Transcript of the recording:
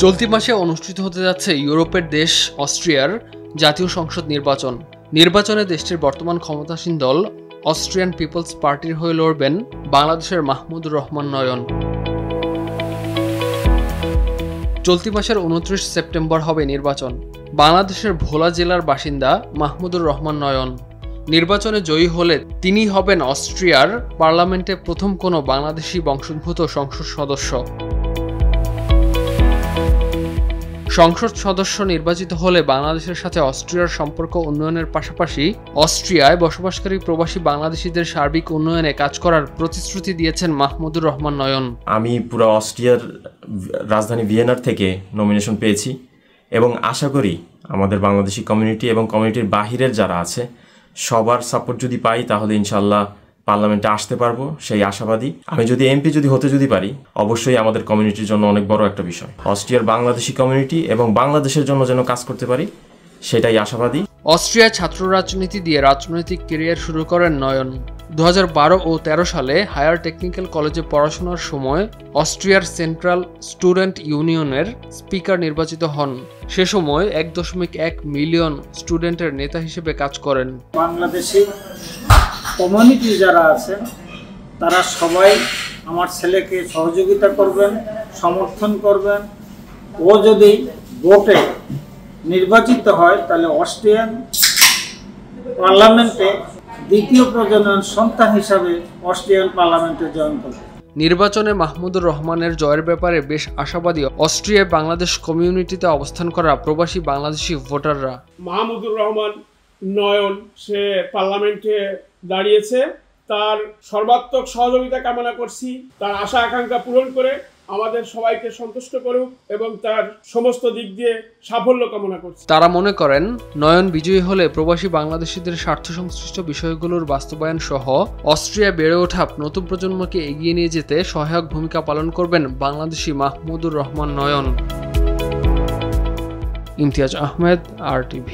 চলতি মাসে অনুষ্ঠিত হতে যাচ্ছে ইউরোপের দেশ অস্ট্রিয়ার জাতীয় সংসদ নির্বাচন। নির্বাচনে দেশটির বর্তমান ক্ষমতাসীন দল অস্ট্রিয়ান পিপলস পার্টির হয়ে লড়বেন বাংলাদেশের মাহমুদুর রহমান নয়ন। চলতি মাসের 29 সেপ্টেম্বর হবে নির্বাচন। বাংলাদেশের ভোলা জেলার বাসিন্দা মাহমুদুর রহমান নয়ন নির্বাচনে জয়ী হলে তিনি হবেন অস্ট্রিয়ার পার্লামেন্টে প্রথম কোনো বাংলাদেশি বংশোদ্ভূত সংসদ সদস্য। সংসদ সদস্য নির্বাচিত হলে বাংলাদেশের সাথে অস্ট্রিয়ার সম্পর্ক উন্নয়নের পাশাপাশি অস্ট্রিয়ায় বসবাসকারী প্রবাসী বাংলাদেশিদের সার্বিক উন্নয়নে কাজ করার প্রতিশ্রুতি দিয়েছেন মাহমুদুর রহমান নয়ন। আমি পুরো অস্ট্রিয়ার রাজধানী ভিয়েনার থেকে নমিনেশন পেয়েছি এবং আশা করি আমাদের বাংলাদেশি কমিউনিটি এবং কমিউনিটির বাহিরের যারা আছে সবার সাপোর্ট যদি পাই তাহলে ইনশাল্লাহ পার্লামেন্টে আসতে পারবো, সেই আশাবাদী। আমি যদি এমপি হতে পারি অবশ্যই আমাদের কমিউনিটির জন্য অনেক বড় একটা বিষয়। অস্ট্রিয়ার বাংলাদেশি কমিউনিটি এবং বাংলাদেশের জন্য যেন কাজ করতে পারি সেটাই আশাবাদী। অস্ট্রিয়ায় ছাত্র রাজনীতি দিয়ে রাজনৈতিক ক্যারিয়ার শুরু করেন নয়ন। 2012 ও 13 সালে হায়ার টেকনিক্যাল কলেজে পড়াশোনার সময় অস্ট্রিয়ার সেন্ট্রাল স্টুডেন্ট ইউনিয়নের স্পিকার নির্বাচিত হন। সে সময় 1.1 মিলিয়ন স্টুডেন্টের নেতা হিসেবে কাজ করেন। বাংলাদেশি কমিউনিটি যারা আছেন তারা সবাই আমার ছেলেকে সহযোগিতা করবেন, সমর্থন করবেন। ও যদি ভোটে নির্বাচিত হয় তাহলে অস্ট্রিয়ান পার্লামেন্টে দ্বিতীয় প্রজনন সন্তান হিসাবে অস্ট্রিয়ান পার্লামেন্টে জয়েন করবে। নির্বাচনে মাহমুদুর রহমানের জয়ের ব্যাপারে বেশ আশাবাদী অস্ট্রিয়ায় বাংলাদেশ কমিউনিটিতে অবস্থান করা প্রবাসী বাংলাদেশি ভোটাররা। মাহমুদুর রহমান নয়ন সে পার্লামেন্টে দাঁড়িয়েছে, তার সর্বাত্মক সহযোগিতা কামনা করছি। তার আশা আকাঙ্ক্ষা পূরণ করে আমাদের সবাইকে সন্তুষ্ট করুক এবং তার সমস্ত দিক দিয়ে সাফল্য কামনা করছি। তারা মনে করেন নয়ন বিজয়ী হলে প্রবাসী বাংলাদেশিদের স্বার্থ সংশ্লিষ্ট বিষয়গুলোর বাস্তবায়ন সহ অস্ট্রিয়া বেড়ে ওঠা নতুন প্রজন্মকে এগিয়ে নিয়ে যেতে সহায়ক ভূমিকা পালন করবেন বাংলাদেশি মাহমুদুর রহমান নয়ন। ইমতিয়াজ আহমেদ, RTV।